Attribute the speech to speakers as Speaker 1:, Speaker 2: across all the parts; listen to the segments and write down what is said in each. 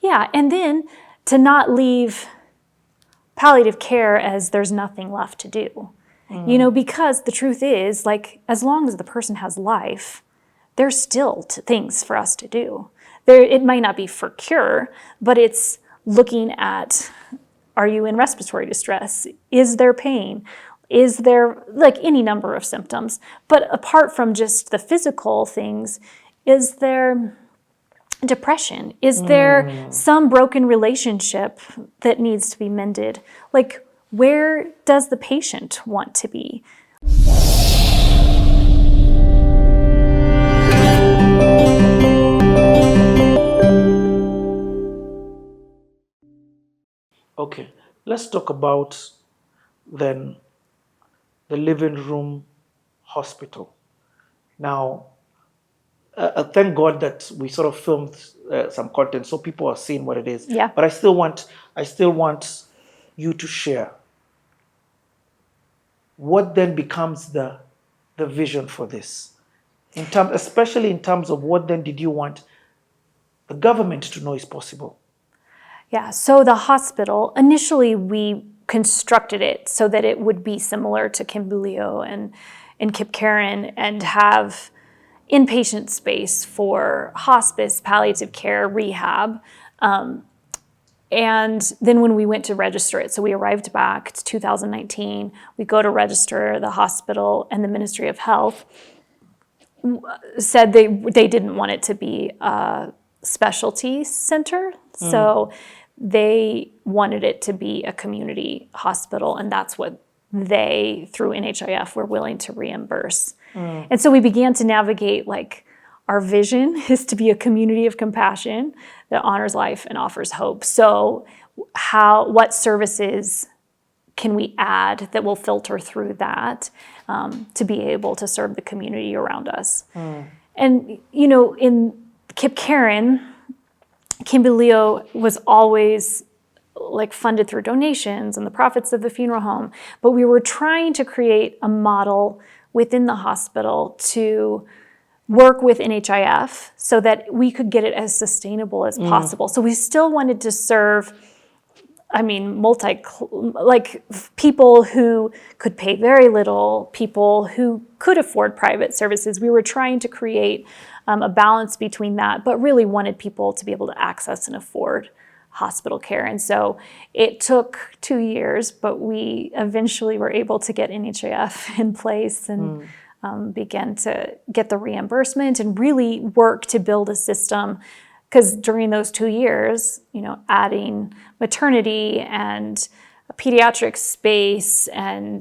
Speaker 1: Yeah, and then to not leave palliative care as there's nothing left to do. Because the truth is, like, as long as the person has life, there's still things for us to do. It might not be for cure, but it's looking at, are you in respiratory distress? Is there pain? Is there, like, any number of symptoms? But apart from just the physical things, is there depression? Is there some broken relationship that needs to be mended? Like, where does the patient want to be?
Speaker 2: Okay, let's talk about then the living room hospital. Now, thank God that we sort of filmed some content so people are seeing what it is.
Speaker 1: Yeah.
Speaker 2: But I still want you to share what then becomes the vision for this, especially in terms of what then did you want the government to know is possible.
Speaker 1: Yeah, so the hospital, initially we constructed it so that it would be similar to Kimberleo and Kip Karen and have inpatient space for hospice, palliative care, rehab. And then when we went to register it, so we arrived back, it's 2019, we go to register the hospital, and the Ministry of Health said they didn't want it to be a specialty center. So they wanted it to be a community hospital, and that's what they, through NHIF, were willing to reimburse. And so we began to navigate, like, our vision is to be a community of compassion that honors life and offers hope. So what services can we add that will filter through that to be able to serve the community around us? And, in Kip Karen, Kimberleo was always, like, funded through donations and the profits of the funeral home. But we were trying to create a model within the hospital to work with NHIF so that we could get it as sustainable as possible. So we still wanted to serve, people who could pay very little, people who could afford private services. We were trying to create a balance between that, but really wanted people to be able to access and afford hospital care. And so it took 2 years, but we eventually were able to get NHIF in place and began to get the reimbursement and really work to build a system. Because during those 2 years, adding maternity and a pediatric space and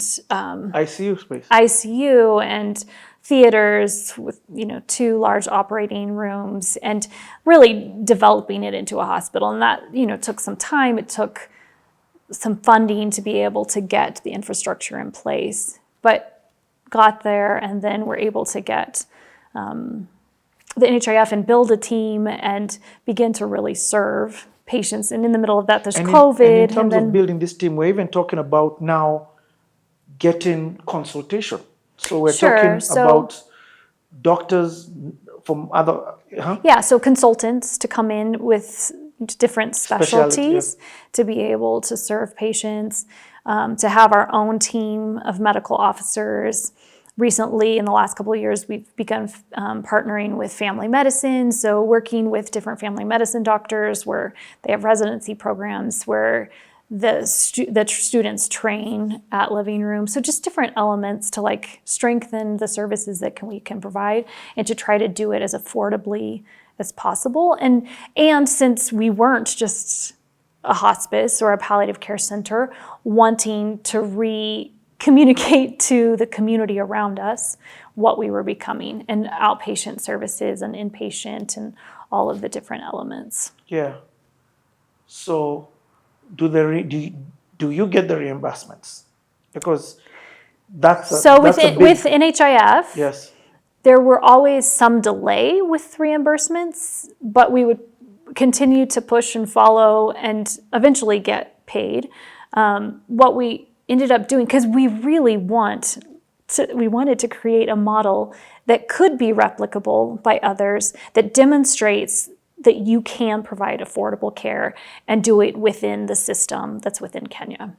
Speaker 1: ICU and theaters with 2 large operating rooms, and really developing it into a hospital. And that took some time. It took some funding to be able to get the infrastructure in place, but got there, and then we're able to get the NHIF and build a team and begin to really serve patients. And in the middle of that, there's COVID.
Speaker 2: In terms of building this team, we're even talking about now getting consultation. So we're talking about doctors from other...
Speaker 1: Yeah, so consultants to come in with different specialties to be able to serve patients, to have our own team of medical officers. Recently, in the last couple of years, we've begun partnering with family medicine, so working with different family medicine doctors where they have residency programs where the students train at living room. So just different elements to, like, strengthen the services that we can provide and to try to do it as affordably as possible. And since we weren't just a hospice or a palliative care center, wanting to communicate to the community around us what we were becoming, and outpatient services and inpatient and all of the different elements.
Speaker 2: Yeah. So do you get the reimbursements? Because with
Speaker 1: NHIF,
Speaker 2: yes,
Speaker 1: there were always some delay with reimbursements, but we would continue to push and follow and eventually get paid. What we ended up doing, because we really wanted to create a model that could be replicable by others, that demonstrates that you can provide affordable care and do it within the system that's within Kenya.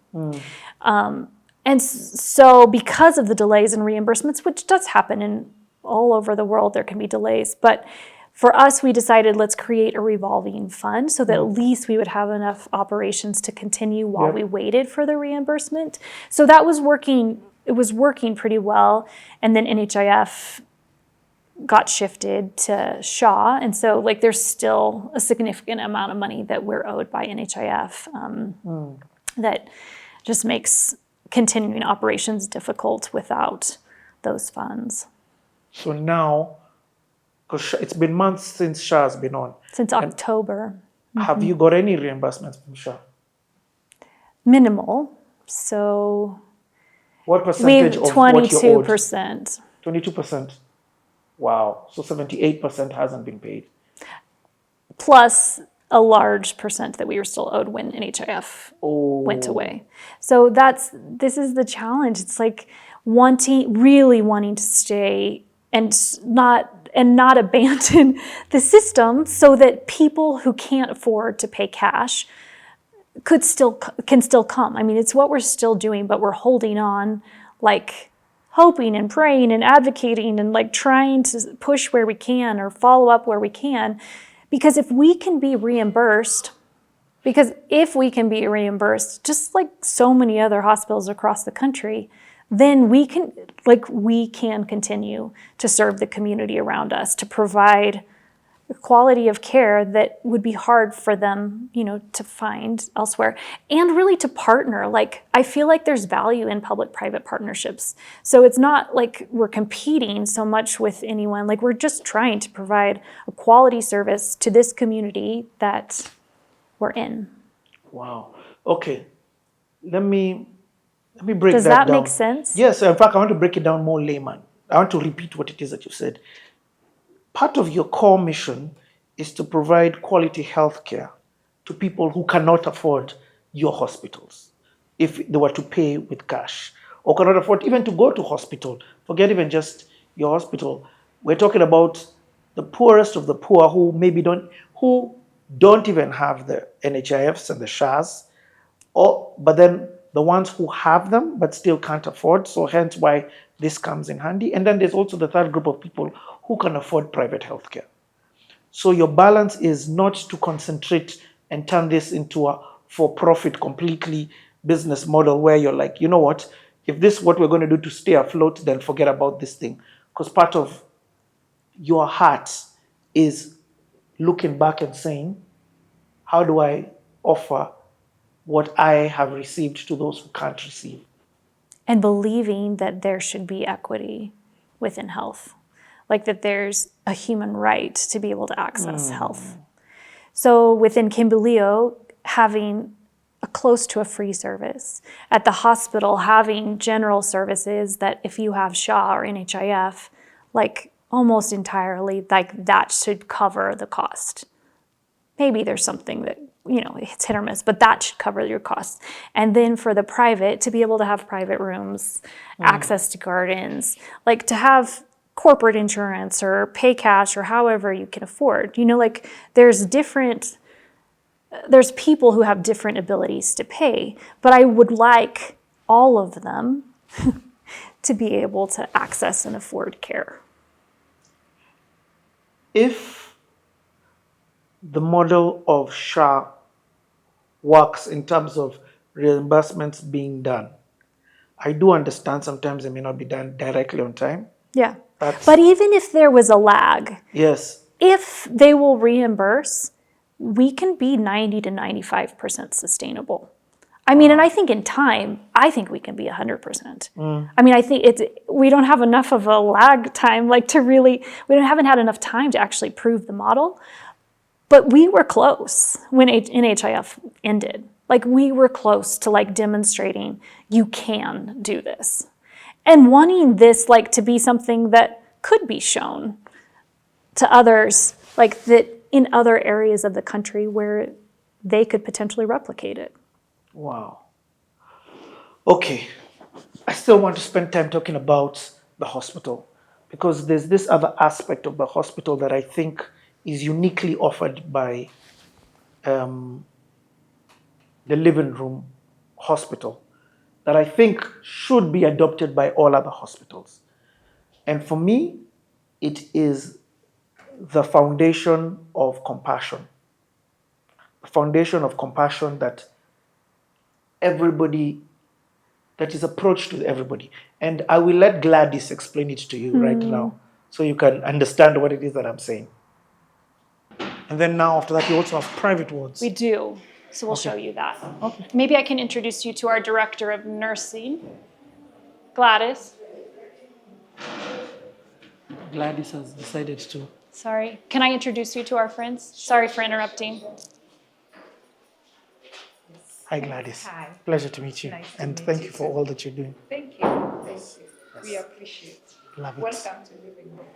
Speaker 1: And so because of the delays in reimbursements, which does happen in all over the world, there can be delays. But for us, we decided let's create a revolving fund so that at least we would have enough operations to continue while we waited for the reimbursement. So that was working. It was working pretty well. And then NHIF got shifted to Shaw. And so like there's still a significant amount of money that we're owed by NHIF that just makes continuing operations difficult without those funds.
Speaker 2: So now, because it's been months since SHA has been on.
Speaker 1: Since October.
Speaker 2: Have you got any reimbursements from SHA?
Speaker 1: Minimal. So
Speaker 2: what percentage of what you owed?
Speaker 1: 22%.
Speaker 2: 22%. Wow. So 78% hasn't been paid.
Speaker 1: Plus a large percent that we were still owed when NHIF went away. So this is the challenge. It's like really wanting to stay and not abandon the system so that people who can't afford to pay cash can still come. I mean, it's what we're still doing, but we're holding on, like hoping and praying and advocating and like trying to push where we can or follow up where we can. Because if we can be reimbursed, just like so many other hospitals across the country, then we can continue to serve the community around us, to provide a quality of care that would be hard for them, to find elsewhere, and really to partner. Like, I feel like there's value in public-private partnerships. So it's not like we're competing so much with anyone. Like, we're just trying to provide a quality service to this community that we're in.
Speaker 2: Wow. Okay. Let me break
Speaker 1: Does
Speaker 2: that
Speaker 1: that
Speaker 2: down.
Speaker 1: make sense?
Speaker 2: Yes. In fact, I want to break it down more layman. I want to repeat what it is that you said. Part of your core mission is to provide quality health care to people who cannot afford your hospitals if they were to pay with cash, or cannot afford even to go to hospital. Forget even just your hospital. We're talking about the poorest of the poor who maybe don't even have the NHIFs and the SHAs, but then the ones who have them but still can't afford. So hence why this comes in handy. And then there's also the third group of people who can afford private healthcare. So your balance is not to concentrate and turn this into a for-profit completely business model where you're like, you know what, if this is what we're going to do to stay afloat, then forget about this thing. Because part of your heart is looking back and saying, how do I offer what I have received to those who can't receive?
Speaker 1: And believing that there should be equity within health. Like that there's a human right to be able to access health. So within Kimberleo, having close to a free service. At the hospital, having general services that if you have SHA or NHIF, like almost entirely, like that should cover the cost. Maybe there's something that, it's hit or miss, but that should cover your costs. And then for the private, to be able to have private rooms, access to gardens, like to have corporate insurance or pay cash or however you can afford. There's people who have different abilities to pay, but I would like all of them to be able to access and afford care.
Speaker 2: If the model of SHA works in terms of reimbursements being done, I do understand sometimes it may not be done directly on time.
Speaker 1: Yeah. But even if there was a lag,
Speaker 2: yes,
Speaker 1: if they will reimburse, we can be 90 to 95% sustainable. I mean, and I think in time, I think we can be 100%. I mean, I think we don't have enough of a lag time, haven't had enough time to actually prove the model. But we were close when NHIF ended. Like, we were close to demonstrating you can do this. And wanting this to be something that could be shown to others, that in other areas of the country where they could potentially replicate it.
Speaker 2: Wow. Okay. I still want to spend time talking about the hospital, because there's this other aspect of the hospital that I think is uniquely offered by the living room hospital that I think should be adopted by all other hospitals. And for me, it is the foundation of compassion. The foundation of compassion that everybody, that is approached to everybody. And I will let Gladys explain it to you right now so you can understand what it is that I'm saying. And then now after that, you also have private wards.
Speaker 1: We do. So we'll show you that. Okay. Maybe I can introduce you to our director of nursing, Gladys.
Speaker 2: Gladys has decided to.
Speaker 1: Sorry. Can I introduce you to our friends? Sorry for interrupting.
Speaker 2: Hi, Gladys.
Speaker 3: Hi.
Speaker 2: Pleasure to meet you.
Speaker 3: Nice to
Speaker 2: and
Speaker 3: meet
Speaker 2: thank
Speaker 3: you
Speaker 2: you for
Speaker 3: too.
Speaker 2: all that you're doing.
Speaker 3: Thank you. Thank you. We appreciate.
Speaker 2: Love it.
Speaker 3: Welcome to Living Room.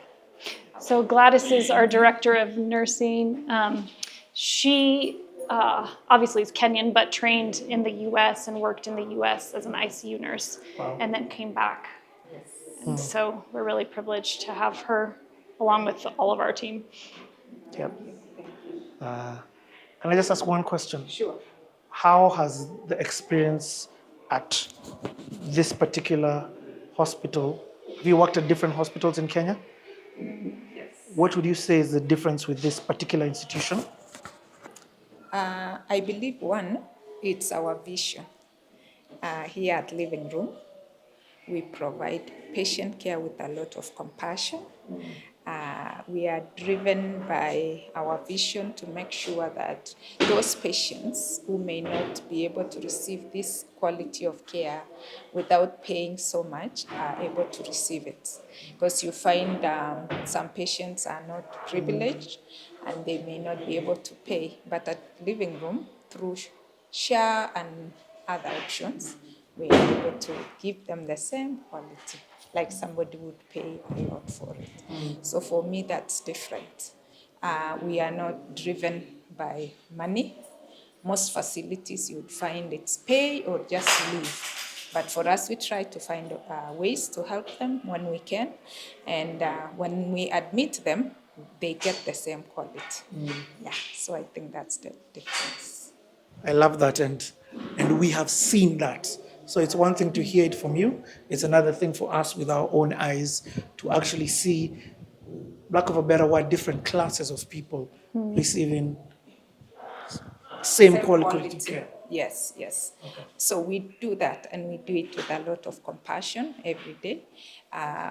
Speaker 1: So Gladys is our director of nursing. She obviously is Kenyan, but trained in the U.S. and worked in the U.S. as an ICU nurse,
Speaker 2: Wow.
Speaker 1: and then came back. And so we're really privileged to have her along with all of our team.
Speaker 2: Yep. Can I just ask one question?
Speaker 3: Sure.
Speaker 2: How has the experience at this particular hospital, have you worked at different hospitals in Kenya?
Speaker 3: Yes.
Speaker 2: What would you say is the difference with this particular institution?
Speaker 3: I believe one, it's our vision. Here at Living Room, we provide patient care with a lot of compassion. We are driven by our vision to make sure that those patients who may not be able to receive this quality of care without paying so much are able to receive it. Because you find some patients are not privileged and they may not be able to pay. But at Living Room, through share and other options, we are able to give them the same quality, like somebody would pay a lot for it. So for me, that's different. We are not driven by money. Most facilities you would find it's pay or just leave. But for us, we try to find ways to help them when we can. And when we admit them, they get the same quality. Yeah, so I think that's the difference.
Speaker 2: I love that, and we have seen that. So it's one thing to hear it from you. It's another thing for us with our own eyes to actually see, lack of a better word, different classes of people receiving same quality care.
Speaker 3: Yes, yes. Okay. So we do that, and we do it with a lot of compassion every day.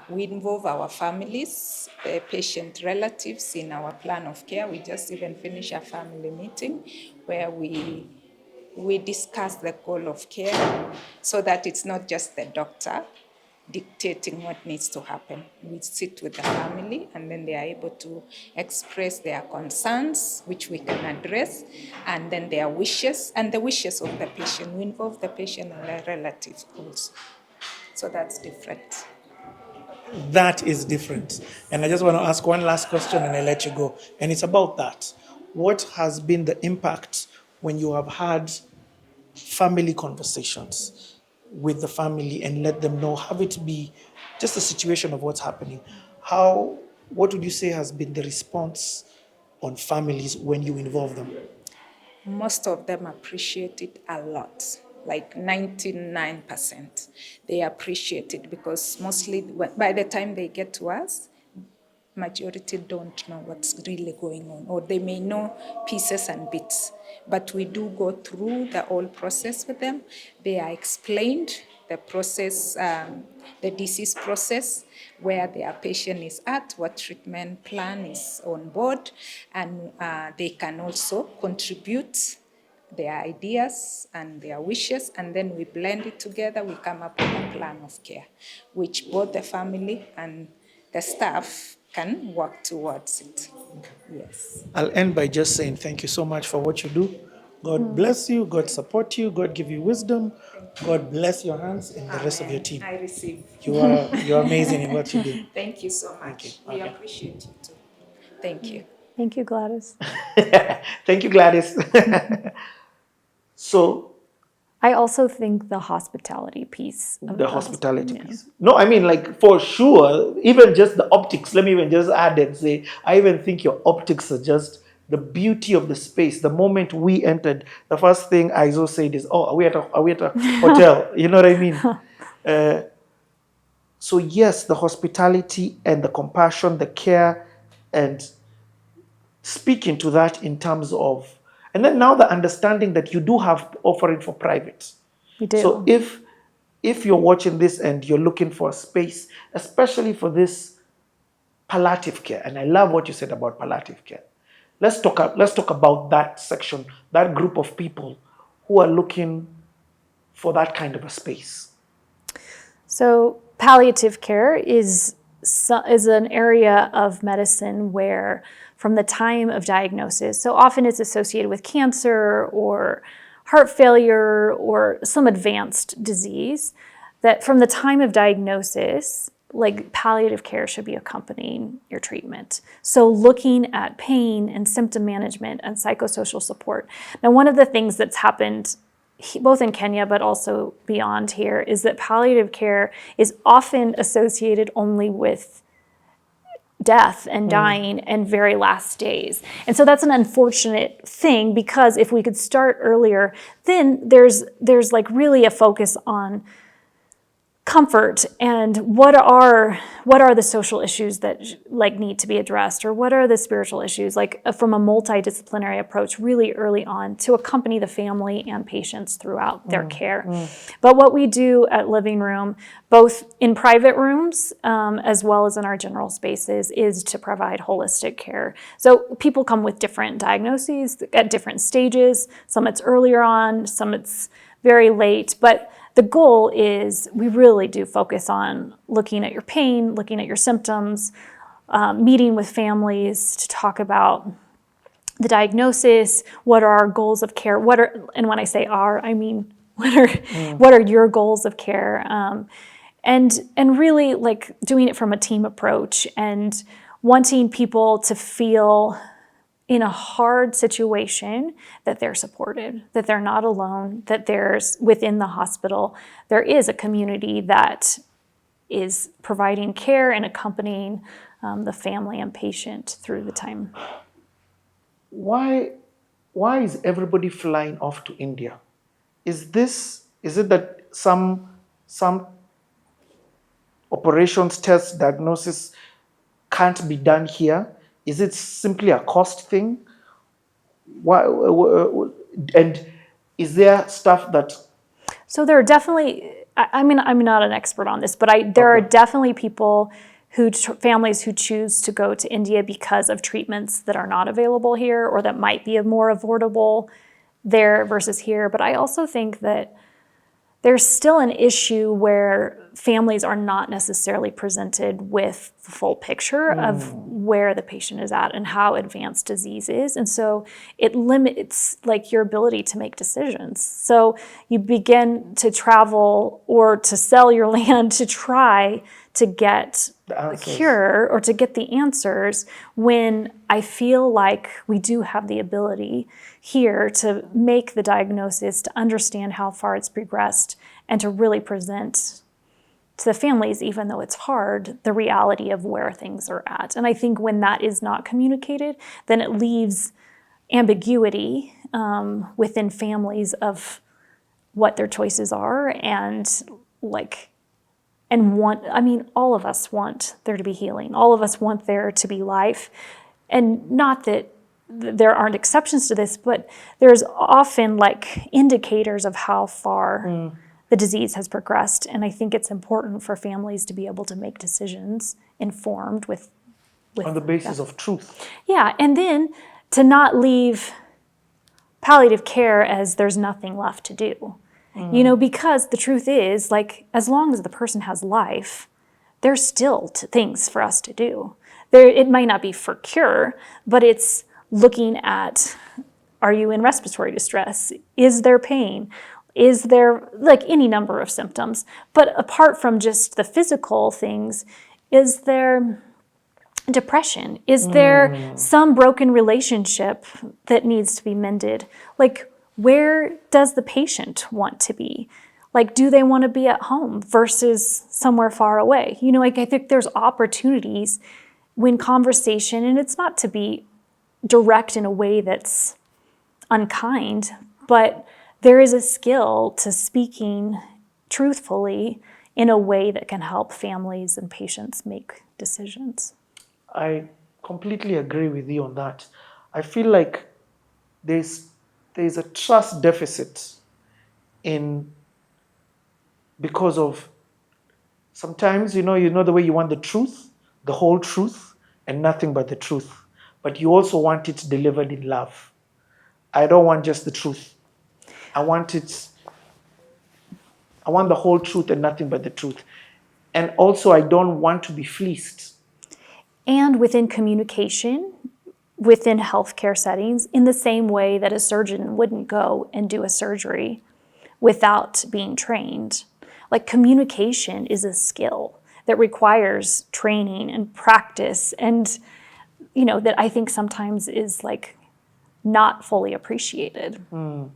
Speaker 3: We involve our families, the patient relatives in our plan of care. We just even finished a family meeting where we discuss the goal of care so that it's not just the doctor dictating what needs to happen. We sit with the family and then they are able to express their concerns, which we can address, and then their wishes and the wishes of the patient. We involve the patient and their relatives also. So that's different.
Speaker 2: That is different. And I just want to ask one last question and I let you go. And it's about that. What has been the impact when you have had family conversations with the family and let them know, have it be just a situation of what's happening? What would you say has been the response on families when you involve them?
Speaker 3: Most of them appreciate it a lot, like 99%. They appreciate it because mostly by the time they get to us, majority don't know what's really going on, or they may know pieces and bits. But we do go through the whole process with them. They are explained the process, the disease process, where their patient is at, what treatment plan is on board, and they can also contribute their ideas and their wishes, and then we blend it together. We come up with a plan of care, which both the family and the staff can work towards it. Yes.
Speaker 2: I'll end by just saying thank you so much for what you do. God bless you, God support you, God give you wisdom, God bless your hands and the rest of your team.
Speaker 3: I receive.
Speaker 2: You're amazing in what you do.
Speaker 3: Thank you so much. We appreciate you too. Thank you.
Speaker 1: Thank you, Gladys.
Speaker 2: Thank you, Gladys. So
Speaker 1: I also think the hospitality piece.
Speaker 2: The hospitality piece. No, I mean, like, for sure, even just the optics. Let me even just add and say, I even think your optics are just the beauty of the space. The moment we entered, the first thing Aizo said is, "Oh, are we at a hotel?" You know what I mean? So yes, the hospitality and the compassion, the care, and speaking to that in terms of, and then now the understanding that you do have offering for private.
Speaker 1: We do.
Speaker 2: So if you're watching this and you're looking for a space, especially for this palliative care, and I love what you said about palliative care. Let's talk about that section, that group of people who are looking for that kind of a space.
Speaker 1: So palliative care is an area of medicine where from the time of diagnosis, so often it's associated with cancer or heart failure or some advanced disease, that from the time of diagnosis, like palliative care should be accompanying your treatment. So looking at pain and symptom management and psychosocial support. Now, one of the things that's happened both in Kenya but also beyond here is that palliative care is often associated only with death and dying and very last days. And so that's an unfortunate thing, because if we could start earlier, then there's like really a focus on comfort and what are the social issues that like need to be addressed, or what are the spiritual issues, like from a multidisciplinary approach really early on to accompany the family and patients throughout their care. But what we do at Living Room, both in private rooms as well as in our general spaces, is to provide holistic care. So people come with different diagnoses at different stages. Some it's earlier on, some it's very late, but the goal is we really do focus on looking at your pain, looking at your symptoms, meeting with families to talk about the diagnosis, what are our goals of care, and when I say our, I mean what are your goals of care, and really like doing it from a team approach and wanting people to feel in a hard situation that they're supported, that they're not alone, that there's within the hospital, there is a community that is providing care and accompanying the family and patient through the time.
Speaker 2: Why is everybody flying off to India? Is it that some operations, tests, diagnosis can't be done here? Is it simply a cost thing? Why, and is there stuff that...
Speaker 1: So there are definitely, I mean, I'm not an expert on this, but there are definitely people families who choose to go to India because of treatments that are not available here or that might be more affordable there versus here. But I also think that there's still an issue where families are not necessarily presented with the full picture of where the patient is at and how advanced disease is. And so it limits like your ability to make decisions. So you begin to travel or to sell your land to try to get a cure or to get the answers, when I feel like we do have the ability here to make the diagnosis, to understand how far it's progressed, and to really present to the families, even though it's hard, the reality of where things are at. And I think when that is not communicated, then it leaves ambiguity within families of what their choices are, and all of us want there to be healing. All of us want there to be life. And not that there aren't exceptions to this, but there's often like indicators of how far the disease has progressed. And I think it's important for families to be able to make decisions informed with
Speaker 2: on the basis of truth.
Speaker 1: Yeah, and then to not leave palliative care as there's nothing left to do. Because the truth is, like, as long as the person has life, there's still things for us to do. It might not be for cure, but it's looking at, are you in respiratory distress? Is there pain? Is there, like, any number of symptoms? But apart from just the physical things, is there depression? Is there some broken relationship that needs to be mended? Like, where does the patient want to be? Like, do they want to be at home versus somewhere far away? You know, like I think there's opportunities when conversation, and it's not to be direct in a way that's unkind, but there is a skill to speaking truthfully in a way that can help families and patients make decisions.
Speaker 2: I completely agree with you on that. I feel like there's a trust deficit because of sometimes you know the way you want the truth, the whole truth, and nothing but the truth. But you also want it delivered in love. I don't want just the truth. I want the whole truth and nothing but the truth. And also I don't want to be fleeced.
Speaker 1: And within communication, within healthcare settings, in the same way that a surgeon wouldn't go and do a surgery without being trained. Like, communication is a skill that requires training and practice, and you know, that I think sometimes is like not fully appreciated.
Speaker 2: And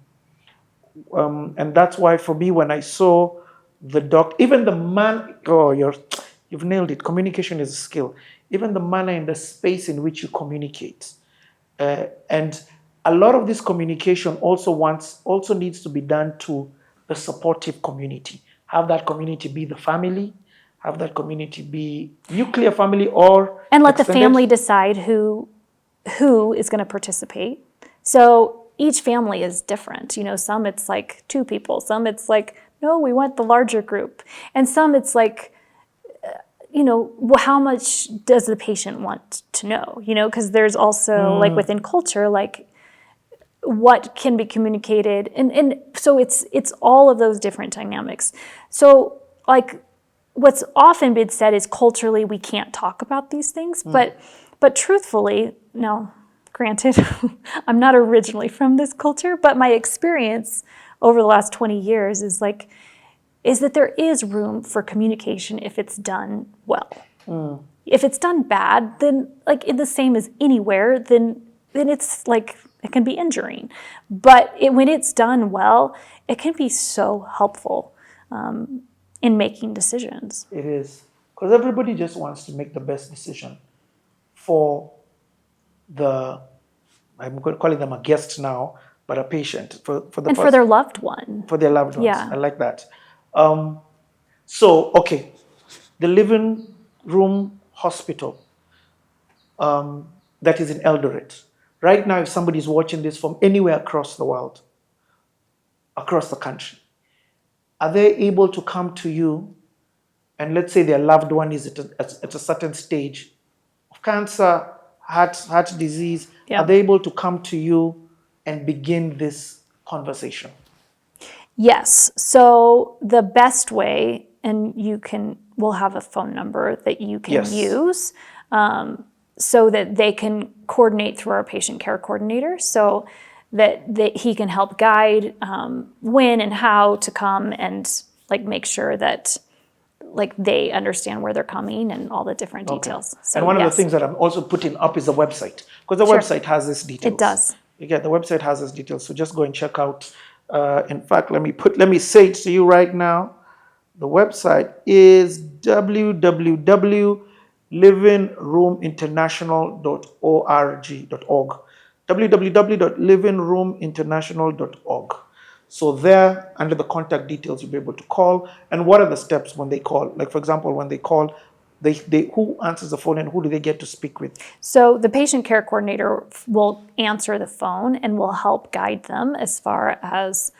Speaker 2: that's why for me, when I saw even the man, you've nailed it. Communication is a skill. Even the manner and the space in which you communicate. And a lot of this communication also needs to be done to the supportive community. Have that community be the family, have that community be nuclear family or
Speaker 1: And let
Speaker 2: extended.
Speaker 1: the family decide who is going to participate. So each family is different. You know, some it's like 2 people, some it's like, no, we want the larger group. And some it's like, you know, how much does the patient want to know? You know, because there's also like within culture, like what can be communicated. And so it's all of those different dynamics. So like what's often been said is culturally we can't talk about these things, but truthfully, no, granted, I'm not originally from this culture, but my experience over the last 20 years is that there is room for communication if it's done well. If it's done bad, then like in the same as anywhere, then it's like it can be injuring. But when it's done well, it can be so helpful in making decisions.
Speaker 2: It is. Because everybody just wants to make the best decision for I'm calling them a guest now, but a patient. For
Speaker 1: their loved one.
Speaker 2: For their loved ones.
Speaker 1: Yeah.
Speaker 2: I like that. So, okay. The living room hospital that is in Eldoret. Right now, if somebody's watching this from anywhere across the world, across the country, are they able to come to you and let's say their loved one is at a certain stage of cancer, heart disease,
Speaker 1: Yeah.
Speaker 2: Are they able to come to you and begin this conversation?
Speaker 1: Yes. So the best way, and we'll have a phone number that you can
Speaker 2: Yes.
Speaker 1: use so that they can coordinate through our patient care coordinator so that he can help guide when and how to come and like make sure that like they understand where they're coming and all the different details. So,
Speaker 2: and one of
Speaker 1: yes.
Speaker 2: the things that I'm also putting up is the website, because the
Speaker 1: Sure.
Speaker 2: website has this details.
Speaker 1: It does.
Speaker 2: Yeah, the website has this details. So just go and check out. In fact, let me say it to you right now. The website is www.livingroominternational.org. www.livingroominternational.org. So there, under the contact details, you'll be able to call. And what are the steps when they call? Like, for example, when they call, who answers the phone and who do they get to speak with?
Speaker 1: So the patient care coordinator will answer the phone and will help guide them as far as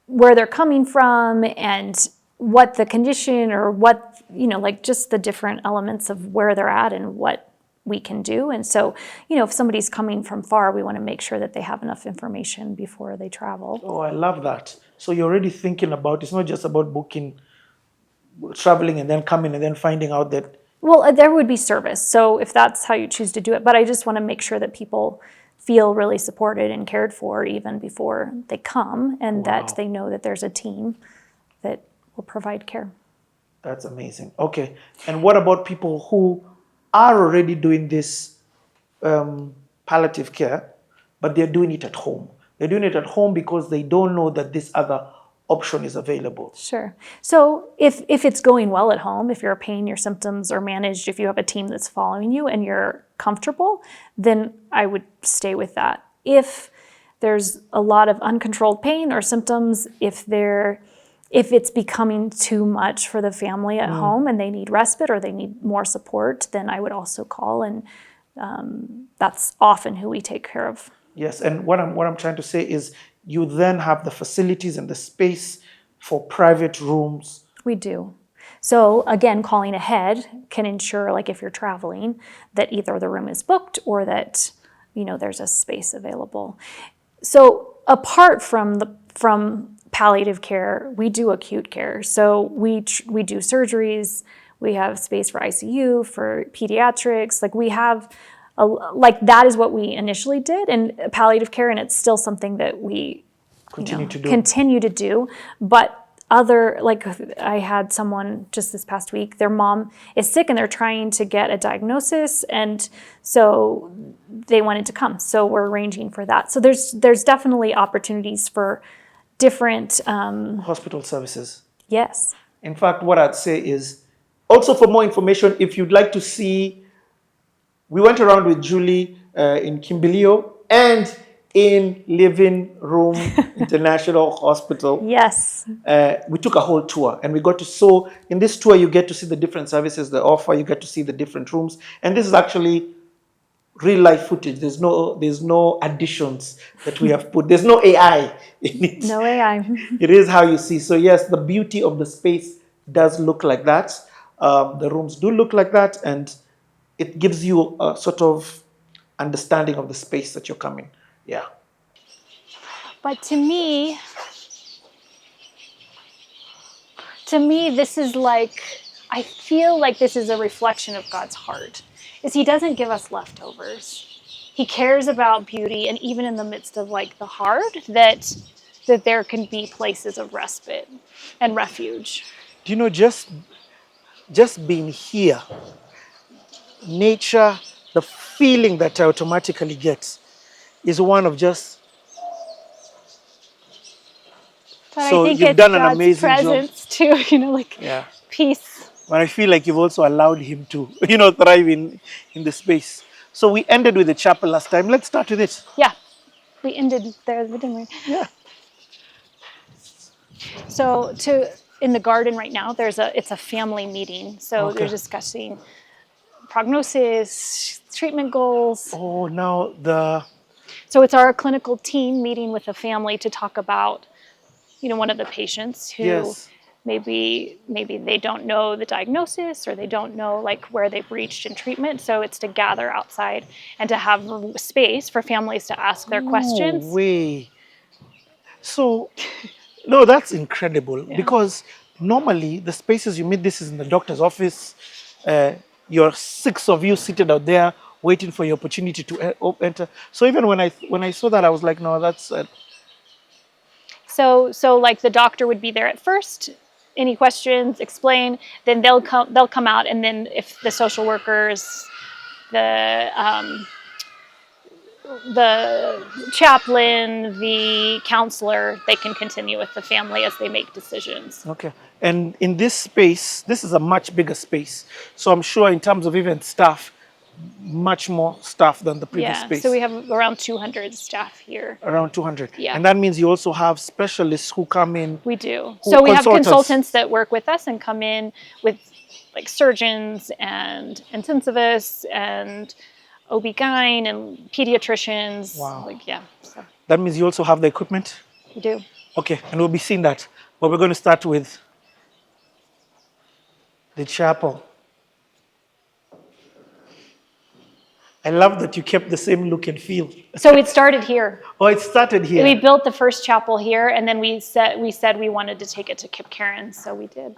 Speaker 1: where they're coming from and what the condition or what, like just the different elements of where they're at and what we can do. And so, if somebody's coming from far, we want to make sure that they have enough information before they travel.
Speaker 2: Oh, I love that. So you're already thinking about, it's not just about booking, traveling and then coming and then finding out that.
Speaker 1: Well, there would be service. So if that's how you choose to do it, but I just want to make sure that people feel really supported and cared for even before they come, and that they know that there's a team that will provide care.
Speaker 2: That's amazing. Okay. And what about people who are already doing this palliative care, but they're doing it at home? They're doing it at home because they don't know that this other option is available.
Speaker 1: Sure. So if it's going well at home, if your pain, your symptoms are managed, if you have a team that's following you and you're comfortable, then I would stay with that. If there's a lot of uncontrolled pain or symptoms, if it's becoming too much for the family at home and they need respite or they need more support, then I would also call, and that's often who we take care of.
Speaker 2: Yes, and what I'm trying to say is you then have the facilities and the space for private rooms.
Speaker 1: We do. So again, calling ahead can ensure, like if you're traveling, that either the room is booked or that there's a space available. So apart from palliative care, we do acute care. So we do surgeries. We have space for ICU, for pediatrics. Like we have, that is what we initially did in palliative care, and it's still something that we continue to do. But I had someone just this past week, their mom is sick and they're trying to get a diagnosis, and so they wanted to come. So we're arranging for that. So there's definitely opportunities for different
Speaker 2: hospital services.
Speaker 1: Yes.
Speaker 2: In fact, what I'd say is also, for more information, if you'd like to see, we went around with Juli in Kimbilio and in Living Room International Hospital.
Speaker 1: Yes.
Speaker 2: We took a whole tour, and we got to, so in this tour you get to see the different services they offer, you get to see the different rooms, and this is actually real life footage. There's no additions that we have put. There's no AI in it.
Speaker 1: No AI.
Speaker 2: It is how you see. So yes, the beauty of the space does look like that. The rooms do look like that, and it gives you a sort of understanding of the space that you're coming. Yeah.
Speaker 1: But to me, this is I feel like this is a reflection of God's heart. Is He doesn't give us leftovers. He cares about beauty, and even in the midst of the hard, that there can be places of respite and refuge.
Speaker 2: Do you know, just being here, nature, the feeling that I automatically get is one of just.
Speaker 1: But
Speaker 2: So
Speaker 1: I think
Speaker 2: you've
Speaker 1: it's
Speaker 2: done an
Speaker 1: God's
Speaker 2: amazing
Speaker 1: presence
Speaker 2: job.
Speaker 1: too,
Speaker 2: Yeah.
Speaker 1: peace.
Speaker 2: But I feel like you've also allowed him to, thrive in the space. So we ended with the chapel last time. Let's start with it.
Speaker 1: Yeah, we ended there, didn't we?
Speaker 2: Yeah.
Speaker 1: So in the garden right now, it's a family meeting. So
Speaker 2: Okay.
Speaker 1: they're discussing prognosis, treatment goals.
Speaker 2: Oh, now
Speaker 1: So it's our clinical team meeting with a family to talk about, one of the patients who
Speaker 2: Yes.
Speaker 1: maybe they don't know the diagnosis or they don't know where they've reached in treatment. So it's to gather outside and to have space for families to ask their questions.
Speaker 2: No way. So, no, that's incredible.
Speaker 1: Yeah.
Speaker 2: Because normally the spaces you meet, this is in the doctor's office. You're 6 of you seated out there waiting for your opportunity to enter. So even when I saw that, I was like, no, that's.
Speaker 1: So the doctor would be there at first. Any questions? Explain. Then they'll come out, and then if the social workers, the chaplain, the counselor, they can continue with the family as they make decisions.
Speaker 2: Okay. And in this space, this is a much bigger space. So I'm sure in terms of even staff, much more staff than the previous space.
Speaker 1: So we have around 200 staff here.
Speaker 2: Around 200.
Speaker 1: Yeah.
Speaker 2: And that means you also have specialists who come in.
Speaker 1: We do. So we have
Speaker 2: consultants.
Speaker 1: consultants that work with us and come in with surgeons and intensivists and OB-GYN and pediatricians.
Speaker 2: Wow.
Speaker 1: So
Speaker 2: That means you also have the equipment?
Speaker 1: we do.
Speaker 2: Okay, and we'll be seeing that. But we're going to start with the chapel. I love that you kept the same look and feel.
Speaker 1: So it started here.
Speaker 2: Oh, it started here.
Speaker 1: We built the first chapel here, and then we said we wanted to take it to Kip Karen, so we did.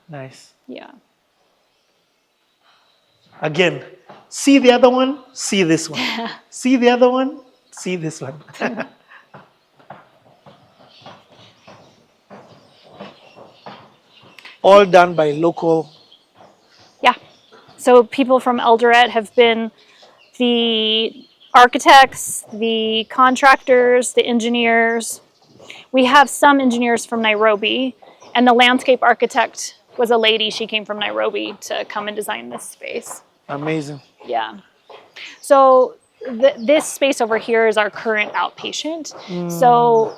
Speaker 2: Nice.
Speaker 1: Yeah.
Speaker 2: Again, see the other one, see this one. See the other one, see this one. All done by local.
Speaker 1: Yeah. So people from Eldoret have been the architects, the contractors, the engineers. We have some engineers from Nairobi, and the landscape architect was a lady. She came from Nairobi to come and design this space.
Speaker 2: Amazing.
Speaker 1: Yeah. So this space over here is our current outpatient. So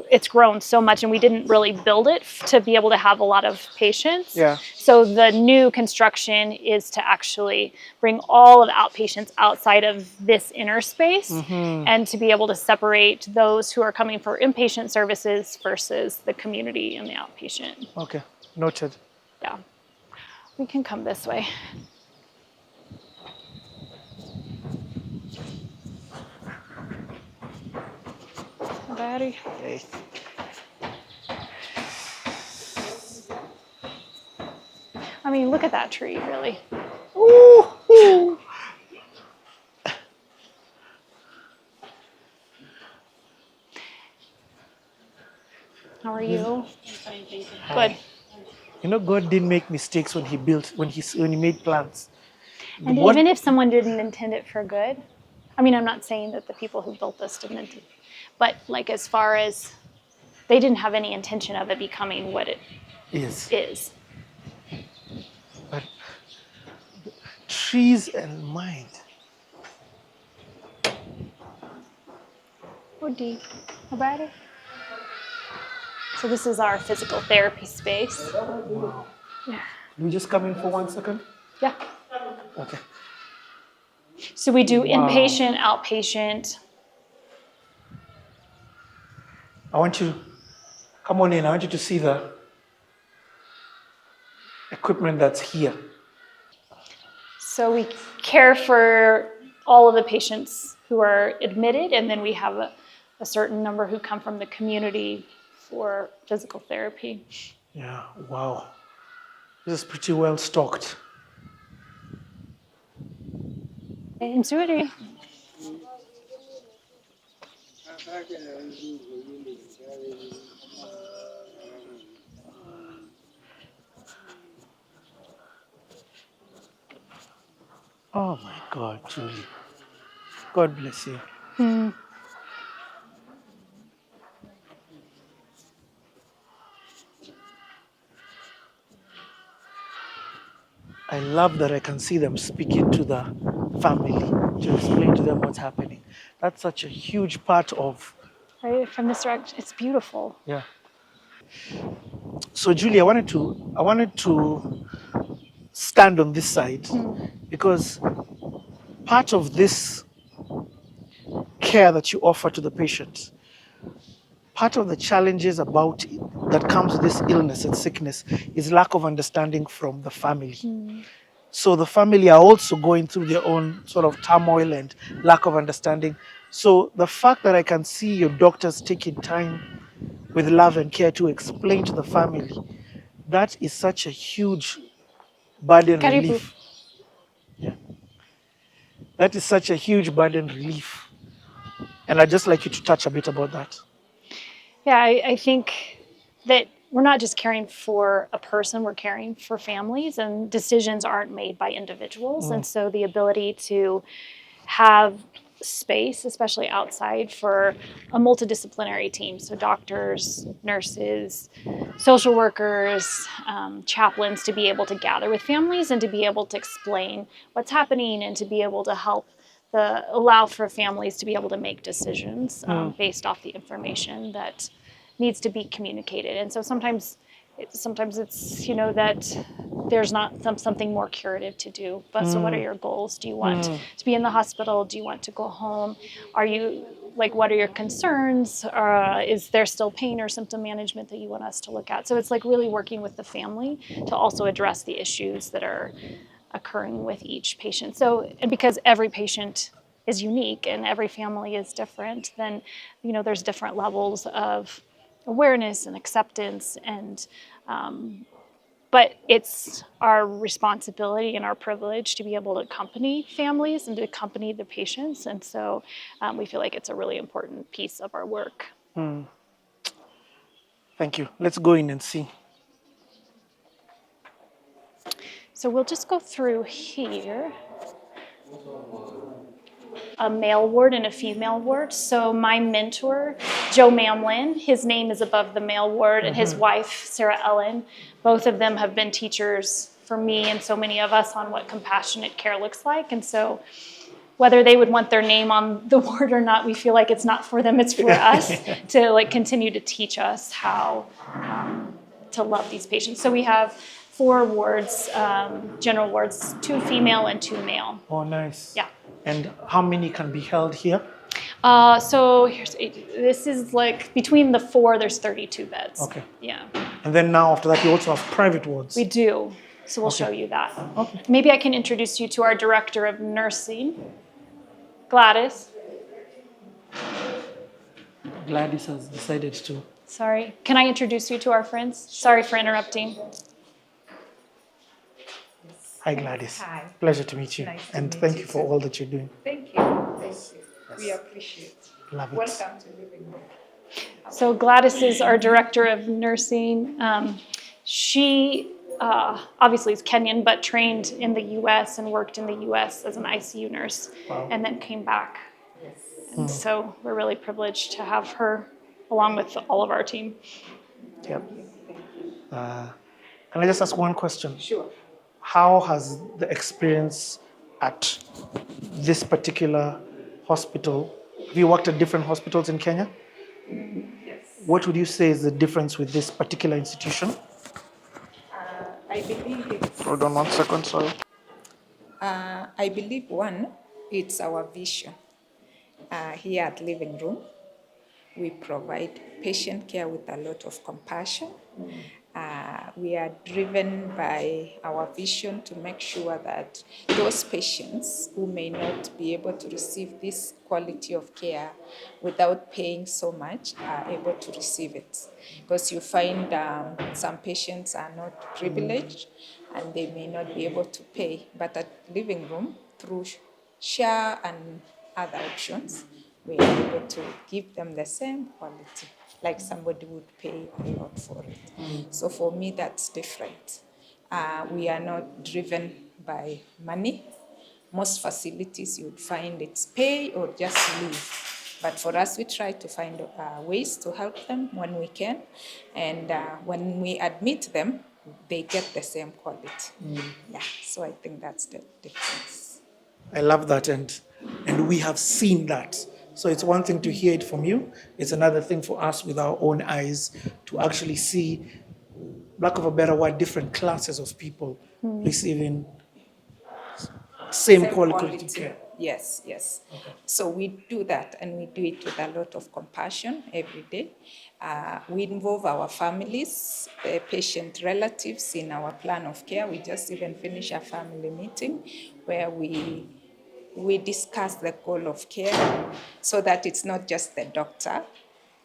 Speaker 1: it's grown so much, and we didn't really build it to be able to have a lot of patients.
Speaker 2: Yeah.
Speaker 1: So the new construction is to actually bring all of the outpatients outside of this inner space, and to be able to separate those who are coming for inpatient services versus the community and the outpatient.
Speaker 2: Okay, noted.
Speaker 1: Yeah. We can come this way. Battery.
Speaker 2: Okay.
Speaker 1: I mean, look at that tree, really.
Speaker 2: Ooh.
Speaker 1: How are you?
Speaker 4: Fine, thank you.
Speaker 1: Good.
Speaker 2: You know, God didn't make mistakes when he made plans.
Speaker 1: And
Speaker 2: What-
Speaker 1: even if someone didn't intend it for good, I mean, I'm not saying that the people who built this didn't intend, but like as far as they didn't have any intention of it becoming what it
Speaker 2: is.
Speaker 1: is.
Speaker 2: But trees and mind.
Speaker 1: Oh, deep. About it. So this is our physical therapy space. Yeah.
Speaker 2: You just come in for 1 second?
Speaker 1: Yeah.
Speaker 2: Okay.
Speaker 1: So we do
Speaker 2: Wow.
Speaker 1: inpatient, outpatient.
Speaker 2: I want you, come on in. I want you to see the equipment that's here.
Speaker 1: So we care for all of the patients who are admitted, and then we have a certain number who come from the community for physical therapy.
Speaker 2: Yeah, wow. This is pretty well stocked.
Speaker 1: Nzuri.
Speaker 2: Oh my God, Julie. God bless you. I love that I can see them speaking to the family to explain to them what's happening. That's such a huge part of,
Speaker 1: Right from this direction, it's beautiful.
Speaker 2: yeah. So Julie, I wanted to stand on this side because part of this care that you offer to the patient, part of the challenges that comes with this illness and sickness is lack of understanding from the family. So the family are also going through their own sort of turmoil and lack of understanding. So the fact that I can see your doctors taking time with love and care to explain to the family, that is such a huge burden
Speaker 1: Karibu.
Speaker 2: relief. Yeah. That is such a huge burden relief. And I'd just like you to touch a bit about that.
Speaker 1: Yeah, I think that we're not just caring for a person, we're caring for families, and decisions aren't made by individuals. And so the ability to have space, especially outside, for a multidisciplinary team. So doctors, nurses, social workers, chaplains, to be able to gather with families and to be able to explain what's happening and to be able to help allow for families to be able to make decisions based off the information that needs to be communicated. And so sometimes it's that there's not something more curative to do. But so what are your goals? Do you want to be in the hospital? Do you want to go home? What are your concerns? Is there still pain or symptom management that you want us to look at? So it's like really working with the family to also address the issues that are occurring with each patient. So, and because every patient is unique and every family is different, then there's different levels of awareness and acceptance, and but it's our responsibility and our privilege to be able to accompany families and to accompany the patients, and so we feel like it's a really important piece of our work.
Speaker 2: Thank you. Let's go in and see.
Speaker 1: So we'll just go through here. a male ward and a female ward. So my mentor, Joe Mamlin, his name is above the male ward, and his wife, Sarah Ellen, both of them have been teachers for me and so many of us on what compassionate care looks like. And so whether they would want their name on the ward or not, we feel like it's not for them, it's for us to like continue to teach us how to love these patients. So we have 4 wards, general wards, 2 female and 2 male.
Speaker 2: Oh, nice.
Speaker 1: Yeah.
Speaker 2: And how many can be held here?
Speaker 1: So this is like between the 4, there's 32 beds.
Speaker 2: Okay.
Speaker 1: Yeah.
Speaker 2: And then now after that, you also have private wards.
Speaker 1: We do. So we'll show you that.
Speaker 2: Okay.
Speaker 1: Maybe I can introduce you to our director of nursing, Gladys.
Speaker 2: Gladys has decided to.
Speaker 1: Sorry. Can I introduce you to our friends? Sorry for interrupting.
Speaker 2: Hi, Gladys.
Speaker 3: Hi.
Speaker 2: Pleasure to meet you.
Speaker 3: Nice to
Speaker 2: And
Speaker 3: meet
Speaker 2: thank
Speaker 3: you
Speaker 2: you for all that you're doing.
Speaker 3: Thank you. Thank you. We appreciate it.
Speaker 2: Love it.
Speaker 3: Welcome to Living Room.
Speaker 1: So Gladys is our director of nursing. She obviously is Kenyan, but trained in the U.S. and worked in the U.S. as an ICU nurse, and then came back. And so we're really privileged to have her along with all of our team.
Speaker 2: Yep. Can I just ask one question?
Speaker 3: Sure.
Speaker 2: How has the experience at this particular hospital, have you worked at different hospitals in Kenya?
Speaker 3: Yes.
Speaker 2: What would you say is the difference with this particular institution?
Speaker 3: I believe it's.
Speaker 2: Hold on 1 second, sorry.
Speaker 3: I believe one, it's our vision. Here at Living Room, we provide patient care with a lot of compassion. We are driven by our vision to make sure that those patients who may not be able to receive this quality of care without paying so much are able to receive it. Because you find some patients are not privileged and they may not be able to pay. But at Living Room, through share and other options, we are able to give them the same quality, like somebody would pay a lot for it. So for me, that's different. We are not driven by money. Most facilities you would find it's pay or just leave. But for us, we try to find ways to help them when we can. And when we admit them, they get the same quality. Yeah, so I think that's the difference.
Speaker 2: I love that, and we have seen that. So it's one thing to hear it from you. It's another thing for us with our own eyes to actually see, lack of a better word, different classes of people receiving same quality care.
Speaker 3: Yes, yes. Okay. So we do that, and we do it with a lot of compassion every day. We involve our families, patient relatives in our plan of care. We just even finished a family meeting where we discuss the goal of care so that it's not just the doctor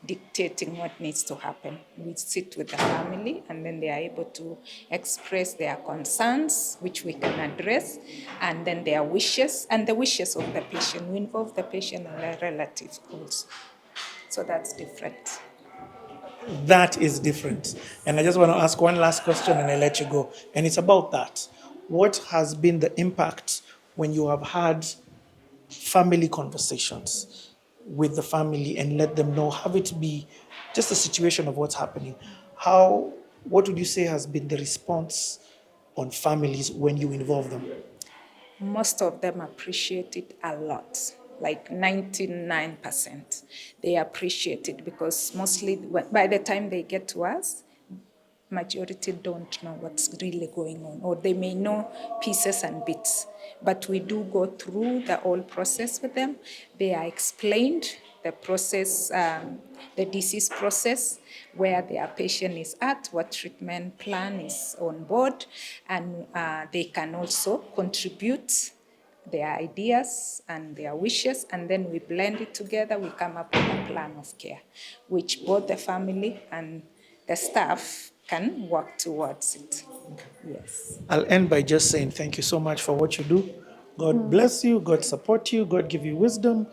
Speaker 3: dictating what needs to happen. We sit with the family and then they are able to express their concerns, which we can address, and then their wishes and the wishes of the patient. We involve the patient and their relatives also. So that's different.
Speaker 2: That is different. And I just want to ask one last question and I let you go. And it's about that. What has been the impact when you have had family conversations with the family and let them know, have it be just a situation of what's happening? What would you say has been the response on families when you involve them?
Speaker 3: Most of them appreciate it a lot, like 99%. They appreciate it because mostly by the time they get to us, majority don't know what's really going on, or they may know pieces and bits. But we do go through the whole process with them. They are explained the process, the disease process, where their patient is at, what treatment plan is on board, and they can also contribute their ideas and their wishes, and then we blend it together. We come up with a plan of care, which both the family and the staff can work towards it. Yes.
Speaker 2: I'll end by just saying thank you so much for what you do. God bless you, God support you, God give you wisdom,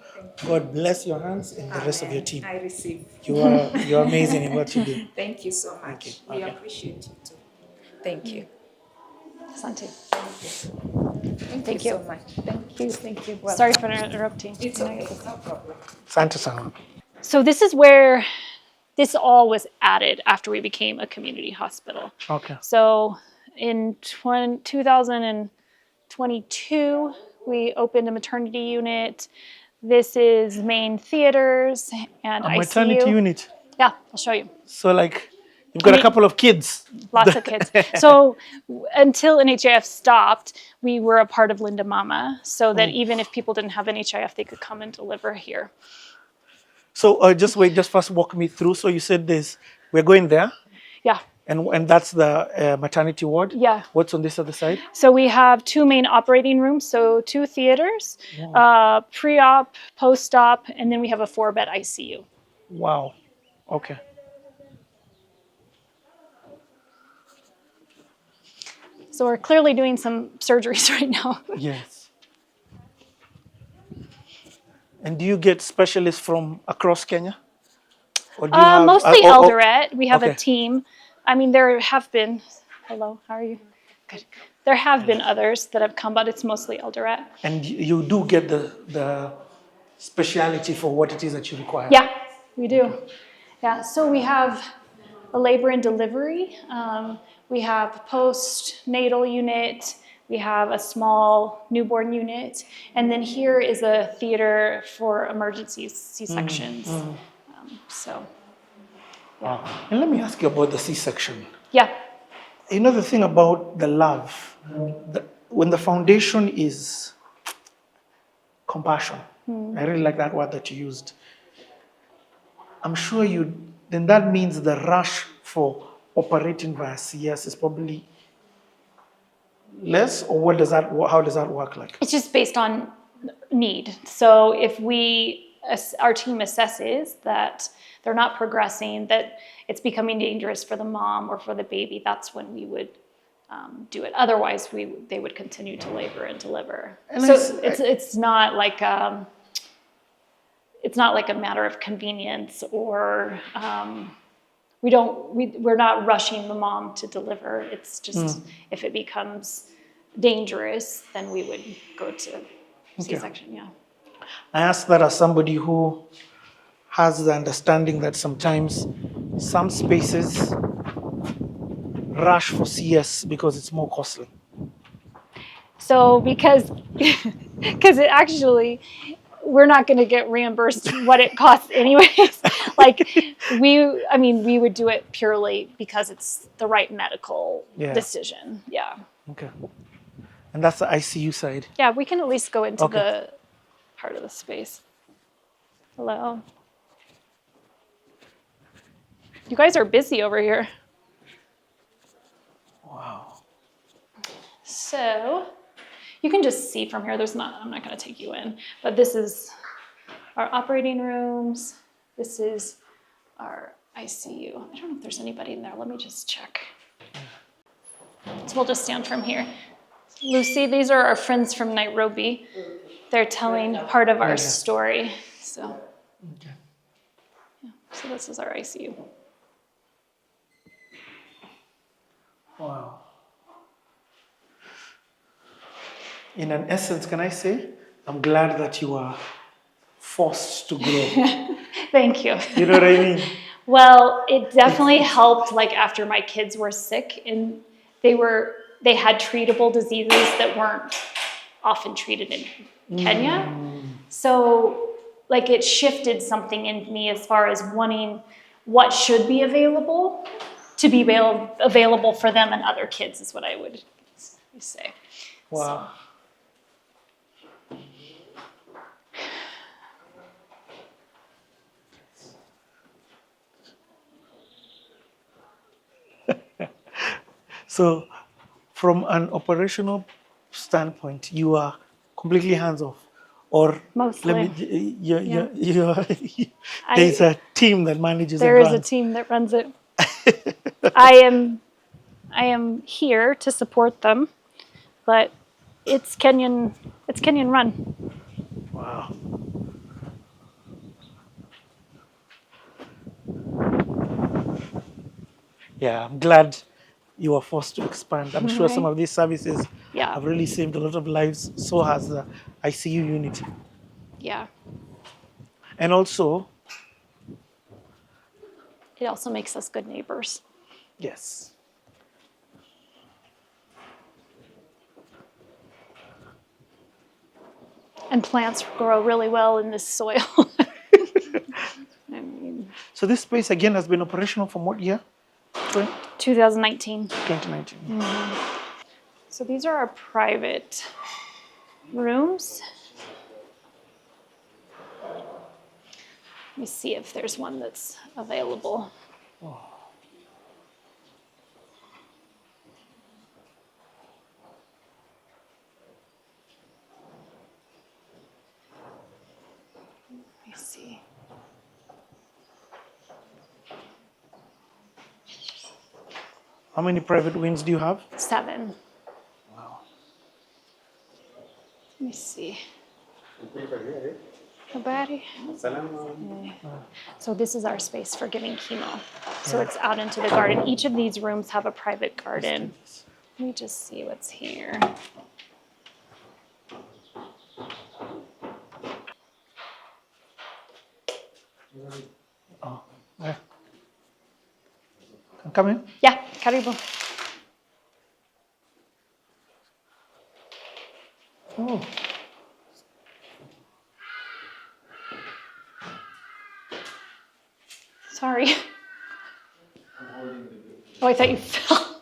Speaker 2: God bless your hands and the rest of your team.
Speaker 3: I receive.
Speaker 2: You're amazing in what you do.
Speaker 3: Thank you so much. We appreciate you too. Thank you.
Speaker 1: Asante.
Speaker 3: Thank you. Thank you so much.
Speaker 1: Thank you. Sorry for interrupting.
Speaker 3: It's okay, no problem.
Speaker 2: Asante sana.
Speaker 1: So this is where this all was added after we became a community hospital.
Speaker 2: Okay.
Speaker 1: So in 2022, we opened a maternity unit. This is main theaters and
Speaker 2: A
Speaker 1: ICU.
Speaker 2: maternity unit.
Speaker 1: Yeah, I'll show you.
Speaker 2: So like, you've got a couple of kids.
Speaker 1: Lots of kids. So until NHIF stopped, we were a part of Linda Mama, so that even if people didn't have NHIF, they could come and deliver here.
Speaker 2: So just first walk me through. So you said we're going there,
Speaker 1: Yeah.
Speaker 2: and that's the maternity ward.
Speaker 1: Yeah.
Speaker 2: What's on this other side?
Speaker 1: So we have 2 main operating rooms, so 2 theaters, pre-op, post-op, and then we have a 4-bed ICU.
Speaker 2: Wow. Okay.
Speaker 1: So we're clearly doing some surgeries right now.
Speaker 2: Yes. And do you get specialists from across Kenya? Or do you have,
Speaker 1: Mostly Eldoret. We have
Speaker 2: okay.
Speaker 1: a team. I mean, there have been, hello, how are you? Good. There have been others that have come, but it's mostly Eldoret.
Speaker 2: And you do get the speciality for what it is that you require?
Speaker 1: Yeah, we do. Yeah, so we have a labor and delivery. We have a postnatal unit. We have a small newborn unit. And then here is a theater for emergencies, C-sections. So,
Speaker 2: Wow. And let me ask you about the C-section.
Speaker 1: yeah.
Speaker 2: You know the thing about the love, when the foundation is compassion, I really like that word that you used. I'm sure then that means the rush for operating via CS is probably less, or how does that work like?
Speaker 1: It's just based on need. So if our team assesses that they're not progressing, that it's becoming dangerous for the mom or for the baby, that's when we would do it. Otherwise, they would continue to labor and deliver.
Speaker 2: And
Speaker 1: so it's not like a matter of convenience, or we're not rushing the mom to deliver. It's just if it becomes dangerous, then we would go to C-section. Yeah.
Speaker 2: I ask that as somebody who has the understanding that sometimes some spaces rush for CS because it's more costly.
Speaker 1: So because it actually, we're not going to get reimbursed what it costs anyways. Like we would do it purely because it's the right medical decision. Yeah.
Speaker 2: Okay. And that's the ICU side.
Speaker 1: Yeah, we can at least go into the part of the space. Hello. You guys are busy over here.
Speaker 2: Wow.
Speaker 1: So you can just see from here. I'm not going to take you in, but this is our operating rooms. This is our ICU. I don't know if there's anybody in there. Let me just check. So we'll just stand from here. Lucy, these are our friends from Nairobi. They're telling part of our story. So, so this is our ICU.
Speaker 2: Wow. In an essence, can I say, I'm glad that you are forced to grow.
Speaker 1: Thank you.
Speaker 2: You know what I mean?
Speaker 1: Well, it definitely helped, like after my kids were sick and they had treatable diseases that weren't often treated in Kenya. So like it shifted something in me as far as wanting what should be available to be available for them and other kids is what I would say.
Speaker 2: Wow. So from an operational standpoint, you are completely hands-off, or
Speaker 1: Mostly.
Speaker 2: There's a team that manages.
Speaker 1: There is a team that runs it. I am here to support them, but it's Kenyan run.
Speaker 2: Wow. Yeah, I'm glad you were forced to expand. I'm sure some of these services
Speaker 1: Yeah.
Speaker 2: have really saved a lot of lives. So has the ICU unit.
Speaker 1: Yeah.
Speaker 2: And also,
Speaker 1: It also makes us good neighbors.
Speaker 2: yes,
Speaker 1: And plants grow really well in this soil. I mean,
Speaker 2: so this space again has been operational from what year?
Speaker 1: 2019.
Speaker 2: 2019.
Speaker 1: So these are our private rooms. Let me see if there's one that's available. Let me see.
Speaker 2: How many private wings do you have?
Speaker 1: 7.
Speaker 2: Wow.
Speaker 1: Let me see. Nobody? Yeah. So this is our space for giving chemo. So it's out into the garden. Each of these rooms have a private garden. Let me just see what's here.
Speaker 2: Oh, yeah. Come in.
Speaker 1: Yeah, karibu.
Speaker 2: Oh,
Speaker 1: Sorry. Oh, I thought you fell.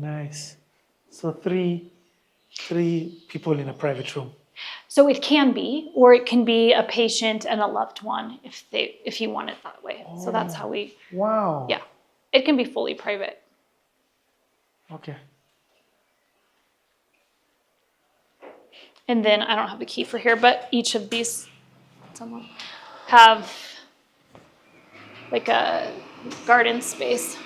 Speaker 2: nice. So three people in a private room.
Speaker 1: So it can be, or it can be a patient and a loved one if you want it that way. So that's how we,
Speaker 2: Wow.
Speaker 1: yeah. It can be fully private.
Speaker 2: Okay.
Speaker 1: And then I don't have the key for here, but each of these have like a garden space.